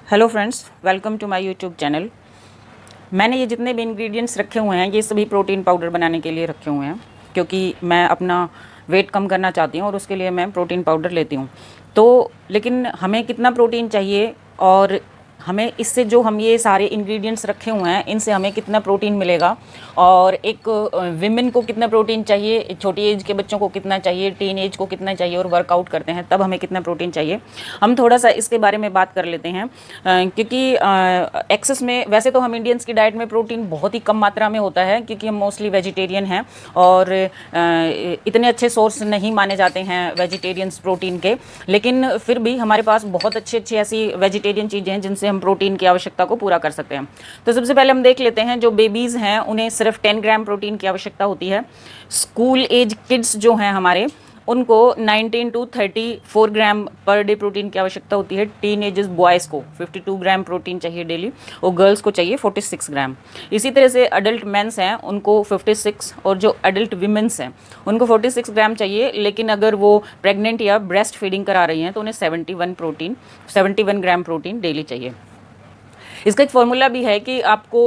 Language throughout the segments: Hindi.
Hello friends, welcome to my YouTube channel. मैंने ये जितने भी इंग्रेडिएंट्स रखे हुए हैं ये सभी प्रोटीन पाउडर बनाने के लिए रखे हुए हैं, क्योंकि मैं अपना वेट कम करना चाहती हूँ और उसके लिए मैं प्रोटीन पाउडर लेती हूँ। तो लेकिन हमें कितना प्रोटीन चाहिए और हमें इससे जो हम ये सारे इंग्रेडिएंट्स रखे हुए हैं इनसे हमें कितना प्रोटीन मिलेगा, और एक विमेन को कितना प्रोटीन चाहिए, एक छोटी एज के बच्चों को कितना चाहिए, टीन एज को कितना चाहिए, और वर्कआउट करते हैं तब हमें कितना प्रोटीन चाहिए, हम थोड़ा सा इसके बारे में बात कर लेते हैं। क्योंकि एक्सेस में वैसे तो हम इंडियंस की डाइट में प्रोटीन बहुत ही कम मात्रा में होता है, क्योंकि हम मोस्टली वेजिटेरियन हैं और इतने अच्छे सोर्स नहीं माने जाते हैं वेजिटेरियंस प्रोटीन के। लेकिन फिर भी हमारे पास बहुत अच्छी अच्छी ऐसी वेजिटेरियन चीज़ें हैं जिनसे हम प्रोटीन की आवश्यकता को पूरा कर सकते हैं। तो सबसे पहले हम देख लेते हैं, जो बेबीज़ हैं उन्हें सिर्फ 10 ग्राम प्रोटीन की आवश्यकता होती है। स्कूल एज किड्स जो हैं हमारे, उनको 19 to 34 gram per day protein की आवश्यकता होती है। टीन एजेस बॉयज़ को 52 ग्राम प्रोटीन चाहिए डेली, और गर्ल्स को चाहिए 46 ग्राम। इसी तरह से अडल्ट मेंस हैं उनको 56, और जो अडल्ट वीमेंस हैं उनको 46 ग्राम चाहिए। लेकिन अगर वो प्रेग्नेंट या ब्रेस्ट फीडिंग करा रही हैं तो उन्हें 71 ग्राम प्रोटीन डेली चाहिए। इसका एक फॉर्मूला भी है कि आपको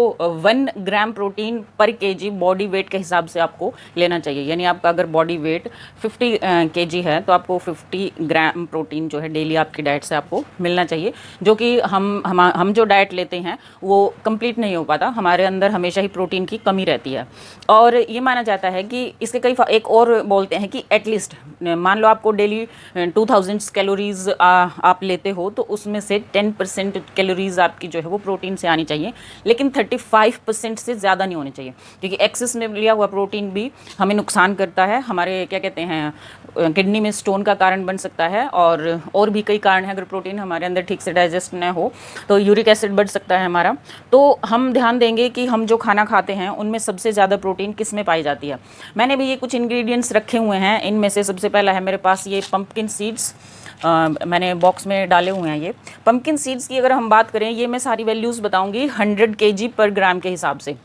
1 ग्राम प्रोटीन पर केजी बॉडी वेट के हिसाब से आपको लेना चाहिए। यानी आपका अगर बॉडी वेट 50 केजी है तो आपको 50 ग्राम प्रोटीन जो है डेली आपकी डाइट से आपको मिलना चाहिए, जो कि हम जो डाइट लेते हैं वो कंप्लीट नहीं हो पाता, हमारे अंदर हमेशा ही प्रोटीन की कमी रहती है। और ये माना जाता है कि इसके कई एक और बोलते हैं कि एटलीस्ट मान लो आपको डेली 2000 कैलोरीज आप लेते हो, तो उसमें से 10% कैलोरीज आपकी जो है वो प्रोटीन से आनी चाहिए, लेकिन 35% से ज़्यादा नहीं होनी चाहिए, क्योंकि एक्सेस में लिया हुआ प्रोटीन भी हमें नुकसान करता है, हमारे क्या कहते हैं किडनी में स्टोन का कारण बन सकता है, और भी कई कारण हैं। अगर प्रोटीन हमारे अंदर ठीक से डाइजेस्ट न हो तो यूरिक एसिड बढ़ सकता है हमारा। तो हम ध्यान देंगे कि हम जो खाना खाते हैं उनमें सबसे ज़्यादा प्रोटीन किस में पाई जाती है। मैंने भी ये कुछ इंग्रेडिएंट्स रखे हुए हैं, इनमें से सबसे पहला है मेरे पास ये पंपकिन सीड्स। मैंने बॉक्स में डाले हुए हैं ये पंपकिन सीड्स की। अगर हम बात करें, ये मैं सारी वैल्यूज़ बताऊंगी 100 केजी पर ग्राम के हिसाब से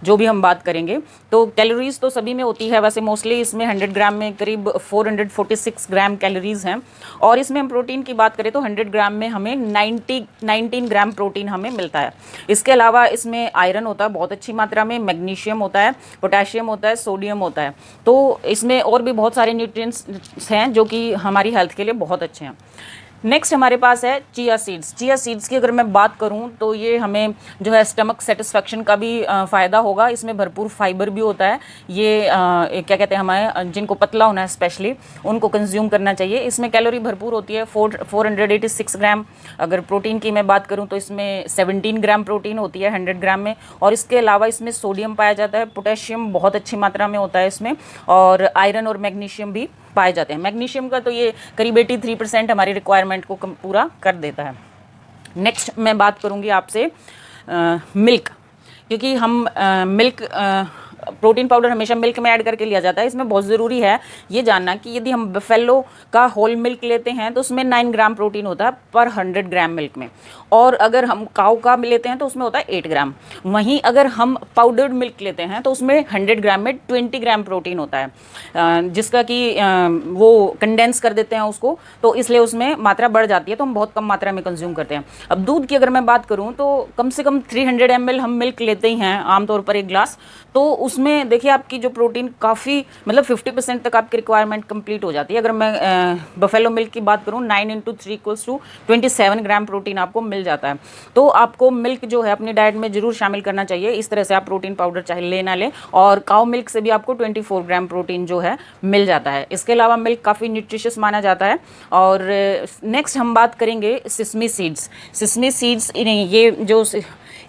जो भी हम बात करेंगे। तो कैलोरीज तो सभी में होती है, वैसे मोस्टली इसमें 100 ग्राम में करीब 446 ग्राम कैलोरीज हैं। और इसमें हम प्रोटीन की बात करें तो 100 ग्राम में हमें 19 ग्राम प्रोटीन हमें मिलता है। इसके अलावा इसमें आयरन होता है बहुत अच्छी मात्रा में, मैग्नीशियम होता है, पोटेशियम होता है, सोडियम होता है। तो इसमें और भी बहुत सारे न्यूट्रिएंट्स हैं जो कि हमारी हेल्थ के लिए बहुत अच्छे हैं। नेक्स्ट हमारे पास है चिया सीड्स। चिया सीड्स की अगर मैं बात करूं तो ये हमें जो है स्टमक सेटिस्फेक्शन का भी फ़ायदा होगा। इसमें भरपूर फाइबर भी होता है। ये क्या कहते हैं, हमें जिनको पतला होना है स्पेशली उनको कंज्यूम करना चाहिए। इसमें कैलोरी भरपूर होती है, 486 ग्राम। अगर प्रोटीन की मैं बात करूं तो इसमें 17 ग्राम प्रोटीन होती है 100 ग्राम में। और इसके अलावा इसमें सोडियम पाया जाता है, पोटेशियम बहुत अच्छी मात्रा में होता है इसमें, और आयरन और मैग्नीशियम भी पाए जाते हैं। मैग्नीशियम का तो ये करीब 83% हमारी रिक्वायरमेंट को पूरा कर देता है। नेक्स्ट मैं बात करूँगी आपसे मिल्क, क्योंकि हम मिल्क प्रोटीन पाउडर हमेशा मिल्क में ऐड करके लिया जाता है। इसमें बहुत ज़रूरी है ये जानना कि यदि हम बफेलो का होल मिल्क लेते हैं तो उसमें 9 ग्राम प्रोटीन होता है पर 100 ग्राम मिल्क में, और अगर हम काऊ का लेते हैं तो उसमें होता है 8 ग्राम। वहीं अगर हम पाउडर्ड मिल्क लेते हैं तो उसमें 100 ग्राम में 20 ग्राम प्रोटीन होता है, जिसका कि वो कंडेंस कर देते हैं उसको, तो इसलिए उसमें मात्रा बढ़ जाती है, तो हम बहुत कम मात्रा में कंज्यूम करते हैं। अब दूध की अगर मैं बात करूँ तो कम से कम 300 ml हम मिल्क लेते ही हैं आमतौर पर, एक ग्लास। तो उसमें देखिए आपकी जो प्रोटीन काफ़ी मतलब 50% तक आपकी रिक्वायरमेंट कंप्लीट हो जाती है। अगर मैं बफेलो मिल्क की बात करूँ 9 × 3 = 27 ग्राम प्रोटीन आपको मिल जाता है। तो आपको मिल्क जो है अपनी डाइट में ज़रूर शामिल करना चाहिए। इस तरह से आप प्रोटीन पाउडर चाहे ले ना लें, और काऊ मिल्क से भी आपको 24 ग्राम प्रोटीन जो है मिल जाता है। इसके अलावा मिल्क काफ़ी न्यूट्रिशियस माना जाता है। और नेक्स्ट हम बात करेंगे सिसमी सीड्स। सिसमी सीड्स ये जो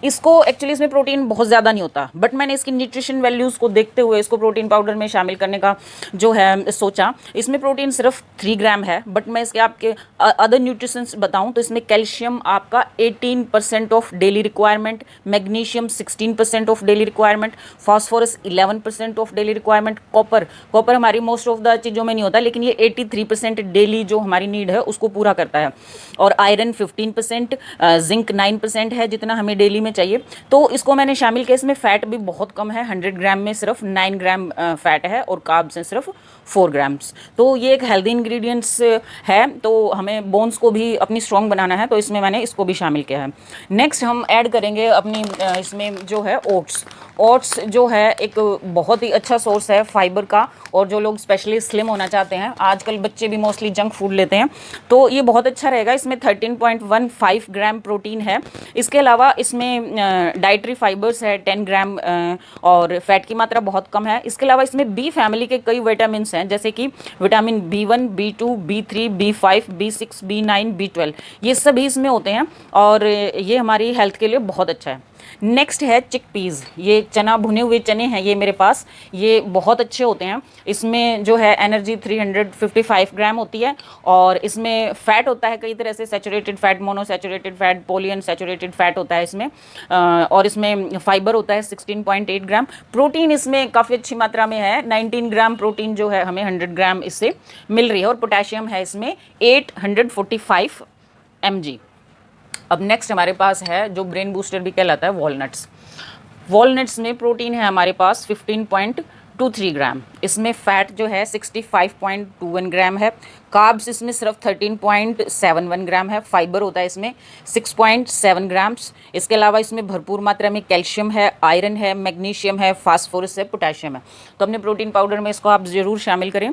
इसको एक्चुअली इसमें प्रोटीन बहुत ज़्यादा नहीं होता, बट मैंने इसकी न्यूट्रिशन वैल्यूज़ को देखते हुए इसको प्रोटीन पाउडर में शामिल करने का जो है सोचा। इसमें प्रोटीन सिर्फ 3 ग्राम है, बट मैं इसके आपके अदर न्यूट्रिशंस बताऊं तो इसमें कैल्शियम आपका 18% of daily requirement, magnesium 16% of daily requirement, phosphorus 11% of daily requirement, copper हमारी मोस्ट ऑफ द चीज़ों में नहीं होता, लेकिन ये 83% डेली जो हमारी नीड है उसको पूरा करता है। और आयरन 15%, जिंक 9% है जितना हमें डेली में में चाहिए। तो इसको मैंने शामिल किया। इसमें फ़ैट भी बहुत कम है, 100 ग्राम में सिर्फ 9 ग्राम फ़ैट है और कार्ब्स हैं सिर्फ 4 ग्राम्स। तो ये एक हेल्दी इंग्रेडिएंट्स है। तो हमें बोन्स को भी अपनी स्ट्रॉन्ग बनाना है, तो इसमें मैंने इसको भी शामिल किया है। नेक्स्ट हम ऐड करेंगे अपनी इसमें जो है ओट्स। ओट्स जो है एक बहुत ही अच्छा सोर्स है फाइबर का, और जो लोग स्पेशली स्लिम होना चाहते हैं, आजकल बच्चे भी मोस्टली जंक फूड लेते हैं, तो ये बहुत अच्छा रहेगा। इसमें 13.15 ग्राम प्रोटीन है। इसके अलावा इसमें डाइटरी फाइबर्स है 10 ग्राम और फैट की मात्रा बहुत कम है। इसके अलावा इसमें बी फैमिली के कई विटामिन हैं, जैसे कि vitamin B1, B2, B3, B5, B6, B9, B12, ये सभी इसमें होते हैं और ये हमारी हेल्थ के लिए बहुत अच्छा है। नेक्स्ट है चिकपीज़। ये चना, भुने हुए चने हैं ये मेरे पास, ये बहुत अच्छे होते हैं। इसमें जो है एनर्जी 355 ग्राम होती है और इसमें फ़ैट होता है कई तरह से, saturated fat, monosaturated fat, polyunsaturated fat होता है इसमें, और इसमें फाइबर होता है 16.8 ग्राम। प्रोटीन इसमें काफ़ी अच्छी मात्रा में है, 19 ग्राम प्रोटीन जो है हमें 100 ग्राम इससे मिल रही है, और पोटेशियम है इसमें 845 mg। अब नेक्स्ट हमारे पास है जो ब्रेन बूस्टर भी कहलाता है, वॉलनट्स। वॉलनट्स में प्रोटीन है हमारे पास 15.23 ग्राम। इसमें फ़ैट जो है 65.21 ग्राम है। कार्ब्स इसमें सिर्फ 13.71 ग्राम है। फाइबर होता है इसमें 6.7 ग्राम्स। इसके अलावा इसमें भरपूर मात्रा में कैल्शियम है, आयरन है, मैग्नीशियम है, फास्फोरस है, पोटेशियम है। तो अपने प्रोटीन पाउडर में इसको आप ज़रूर शामिल करें।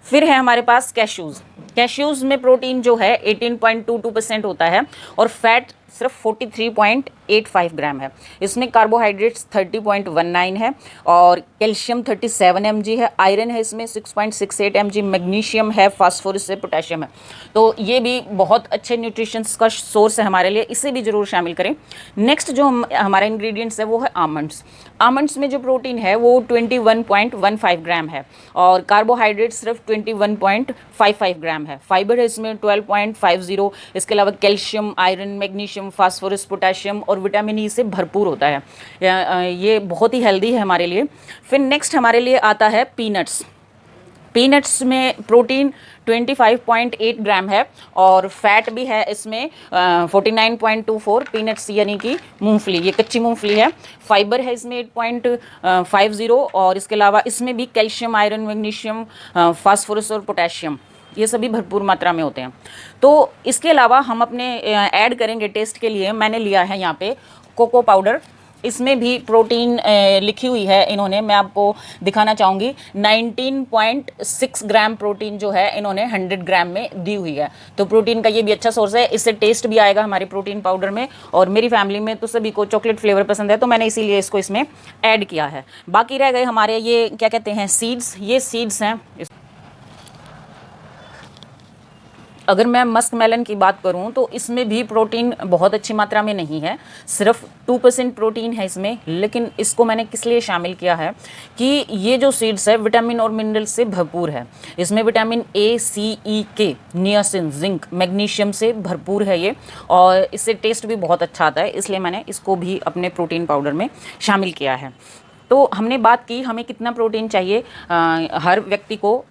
फिर है हमारे पास कैश्यूज़। कैश्यूज़ में प्रोटीन जो है 18.22% होता है और फैट सिर्फ 43.85 ग्राम है। इसमें कार्बोहाइड्रेट्स 30.19 है और कैल्शियम 37 mg है, आयरन है इसमें 6.68 mg, मैग्नीशियम है, फास्फोरस है, पोटेशियम है। तो ये भी बहुत अच्छे न्यूट्रिशंस का सोर्स है हमारे लिए, इसे भी ज़रूर शामिल करें। नेक्स्ट जो हमारे इंग्रेडिएंट्स है वो है आमंड्स। आमंड्स में जो प्रोटीन है वो 21.15 ग्राम है और कार्बोहाइड्रेट सिर्फ 21.55 ग्राम है। फाइबर है इसमें 12.50। इसके अलावा calcium, iron, magnesium, phosphorus, potassium और विटामिन ई से भरपूर होता है। ये बहुत ही हेल्दी है हमारे लिए। फिर नेक्स्ट हमारे लिए आता है पीनट्स। पीनट्स में प्रोटीन 25.8 ग्राम है और फैट भी है इसमें 49.24। पीनट्स यानी कि मूंगफली, ये कच्ची मूंगफली है। फाइबर है इसमें 8.50 और इसके अलावा इसमें भी कैल्शियम, आयरन, मैग्नीशियम, फास्फोरस और पोटेशियम, ये सभी भरपूर मात्रा में होते हैं। तो इसके अलावा हम अपने ऐड करेंगे टेस्ट के लिए, मैंने लिया है यहाँ पे कोको पाउडर। इसमें भी प्रोटीन लिखी हुई है इन्होंने, मैं आपको दिखाना चाहूँगी। 19.6 ग्राम प्रोटीन जो है इन्होंने 100 ग्राम में दी हुई है। तो प्रोटीन का ये भी अच्छा सोर्स है, इससे टेस्ट भी आएगा हमारे प्रोटीन पाउडर में। और मेरी फैमिली में तो सभी को चॉकलेट फ्लेवर पसंद है, तो मैंने इसीलिए इसको इसमें ऐड किया है। बाकी रह गए हमारे ये क्या कहते हैं, सीड्स। ये सीड्स हैं। अगर मैं मस्क मेलन की बात करूं तो इसमें भी प्रोटीन बहुत अच्छी मात्रा में नहीं है, सिर्फ 2% प्रोटीन है इसमें। लेकिन इसको मैंने किस लिए शामिल किया है कि ये जो सीड्स है विटामिन और मिनरल से भरपूर है। इसमें विटामिन ए, सी, ई, के, नियासिन, जिंक, मैग्नीशियम से भरपूर है ये, और इससे टेस्ट भी बहुत अच्छा आता है, इसलिए मैंने इसको भी अपने प्रोटीन पाउडर में शामिल किया है। तो हमने बात की हमें कितना प्रोटीन चाहिए हर व्यक्ति को।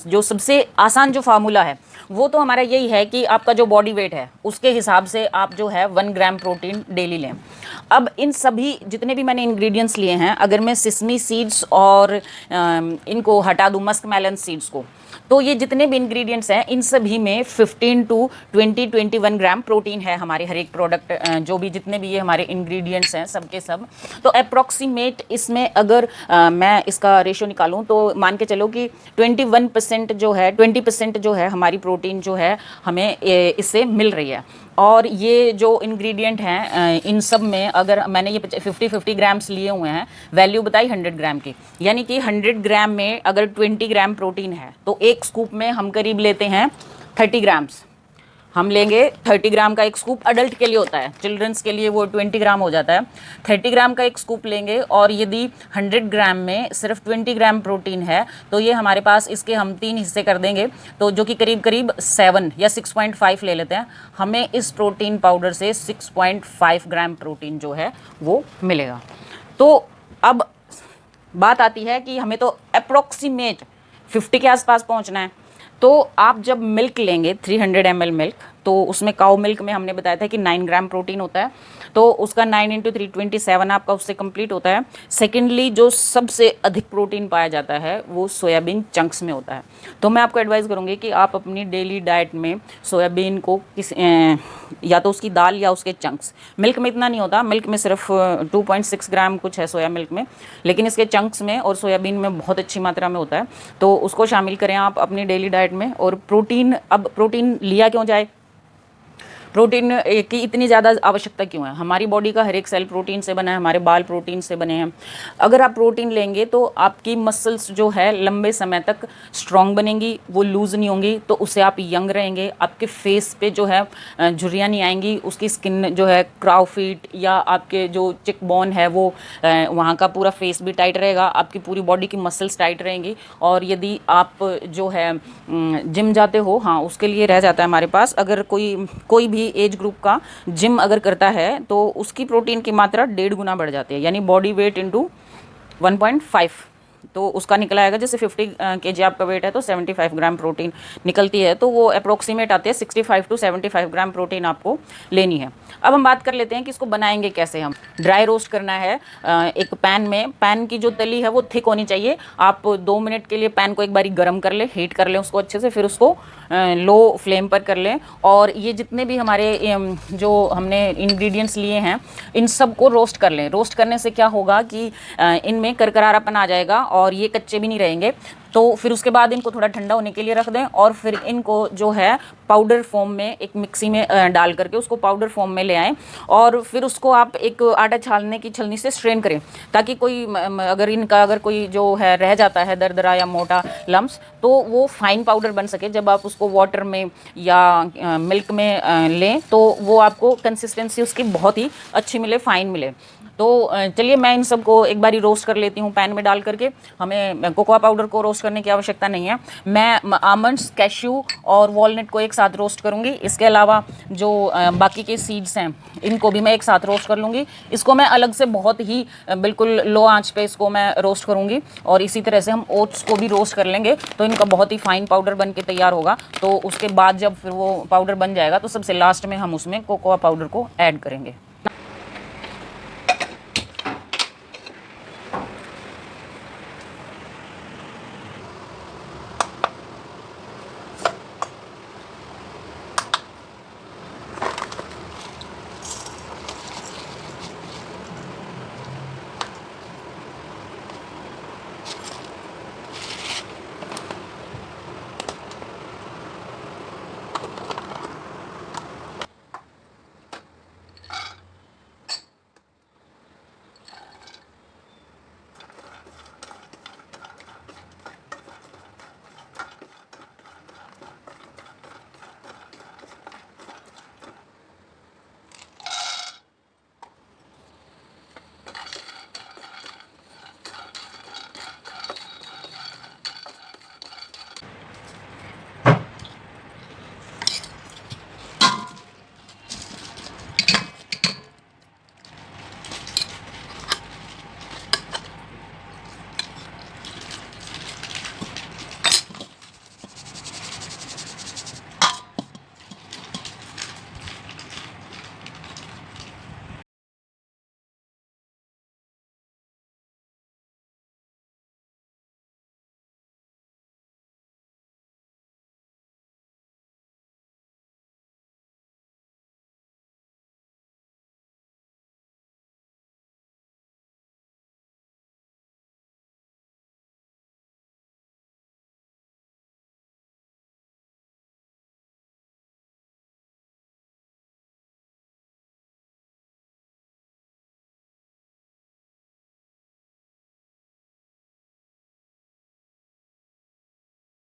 जो सबसे आसान जो फार्मूला है वो तो हमारा यही है कि आपका जो बॉडी वेट है उसके हिसाब से आप जो है 1 ग्राम प्रोटीन डेली लें। अब इन सभी जितने भी मैंने इंग्रेडिएंट्स लिए हैं, अगर मैं सिसमी सीड्स और इनको हटा दूँ, मस्क मेलन सीड्स को, तो ये जितने भी इंग्रेडिएंट्स हैं इन सभी में 15 to 21 ग्राम प्रोटीन है हमारे हर एक प्रोडक्ट, जो भी जितने भी ये हमारे इंग्रेडिएंट्स हैं सब के सब। तो अप्रॉक्सीमेट इसमें अगर मैं इसका रेशो निकालूं तो मान के चलो कि 21% जो है, 20% जो है हमारी प्रोटीन जो है हमें इससे मिल रही है। और ये जो इंग्रेडिएंट हैं इन सब में अगर मैंने ये 50 ग्राम्स लिए हुए हैं, वैल्यू बताई 100 ग्राम की, यानी कि 100 ग्राम में अगर 20 ग्राम प्रोटीन है तो एक स्कूप में हम करीब लेते हैं 30 ग्राम्स। हम लेंगे 30 ग्राम का एक स्कूप, अडल्ट के लिए होता है, चिल्ड्रंस के लिए वो 20 ग्राम हो जाता है। 30 ग्राम का एक स्कूप लेंगे और यदि 100 ग्राम में सिर्फ 20 ग्राम प्रोटीन है तो ये हमारे पास, इसके हम 3 हिस्से कर देंगे, तो जो कि करीब करीब 7 या 6.5 ले लेते हैं, हमें इस प्रोटीन पाउडर से 6.5 ग्राम प्रोटीन जो है वो मिलेगा। तो अब बात आती है कि हमें तो अप्रॉक्सीमेट 50 के आसपास पहुंचना है। तो आप जब मिल्क लेंगे 300 ml मिल्क, तो उसमें काउ मिल्क में हमने बताया था कि 9 ग्राम प्रोटीन होता है, तो उसका 9 × 3 27 आपका उससे कंप्लीट होता है। सेकेंडली जो सबसे अधिक प्रोटीन पाया जाता है वो सोयाबीन चंक्स में होता है। तो मैं आपको एडवाइस करूँगी कि आप अपनी डेली डाइट में सोयाबीन को या तो उसकी दाल या उसके चंक्स, मिल्क में इतना नहीं होता, मिल्क में सिर्फ 2.6 ग्राम कुछ है सोया मिल्क में, लेकिन इसके चंक्स में और सोयाबीन में बहुत अच्छी मात्रा में होता है, तो उसको शामिल करें आप अपनी डेली डाइट में। और प्रोटीन, अब प्रोटीन लिया क्यों जाए, प्रोटीन की इतनी ज़्यादा आवश्यकता क्यों है? हमारी बॉडी का हर एक सेल प्रोटीन से बना है, हमारे बाल प्रोटीन से बने हैं। अगर आप प्रोटीन लेंगे तो आपकी मसल्स जो है लंबे समय तक स्ट्रांग बनेंगी, वो लूज़ नहीं होंगी, तो उससे आप यंग रहेंगे। आपके फेस पे जो है झुर्रियाँ नहीं आएंगी, उसकी स्किन जो है क्राउ फिट या आपके जो चिक बोन है वो वहाँ का पूरा फेस भी टाइट रहेगा, आपकी पूरी बॉडी की मसल्स टाइट रहेंगी। और यदि आप जो है जिम जाते हो, हाँ उसके लिए रह जाता है हमारे पास, अगर कोई भी एज ग्रुप का जिम अगर करता है तो उसकी प्रोटीन की मात्रा 1.5 गुना बढ़ जाती है, यानी बॉडी वेट इंटू 1.5, तो उसका निकला आएगा। जैसे 50 kg आपका वेट है तो 75 ग्राम प्रोटीन निकलती है, तो वो अप्रोक्सीमेट आती है 65 to 75 ग्राम प्रोटीन आपको लेनी है। अब हम बात कर लेते हैं कि इसको बनाएंगे कैसे। हम ड्राई रोस्ट करना है एक पैन में, पैन की जो तली है वो थिक होनी चाहिए। आप 2 मिनट के लिए पैन को एक बारी गर्म कर लें, हीट कर लें उसको अच्छे से, फिर उसको लो फ्लेम पर कर लें। और ये जितने भी हमारे जो हमने इंग्रेडिएंट्स लिए हैं इन सब को रोस्ट कर लें। रोस्ट करने से क्या होगा कि इनमें करकरारापन आ जाएगा और ये कच्चे भी नहीं रहेंगे। तो फिर उसके बाद इनको थोड़ा ठंडा होने के लिए रख दें और फिर इनको जो है पाउडर फॉर्म में एक मिक्सी में डाल करके उसको पाउडर फॉर्म में ले आएँ। और फिर उसको आप एक आटा छानने की छलनी से स्ट्रेन करें, ताकि कोई अगर कोई जो है रह जाता है दरदरा या मोटा लम्स, तो वो फाइन पाउडर बन सके। जब आप उसको वाटर में या मिल्क में लें तो वो आपको कंसिस्टेंसी उसकी बहुत ही अच्छी मिले, फाइन मिले। तो चलिए मैं इन सबको एक बारी रोस्ट कर लेती हूँ पैन में डाल करके। हमें कोकोआ पाउडर को रोस्ट करने की आवश्यकता नहीं है। मैं आमंड्स, कैश्यू और वॉलनट को एक साथ रोस्ट करूँगी। इसके अलावा जो बाकी के सीड्स हैं इनको भी मैं एक साथ रोस्ट कर लूँगी। इसको मैं अलग से बहुत ही बिल्कुल लो आंच पे इसको मैं रोस्ट करूँगी। और इसी तरह से हम ओट्स को भी रोस्ट कर लेंगे, तो इनका बहुत ही फाइन पाउडर बन के तैयार होगा। तो उसके बाद जब फिर वो पाउडर बन जाएगा तो सबसे लास्ट में हम उसमें कोकोआ पाउडर को ऐड करेंगे।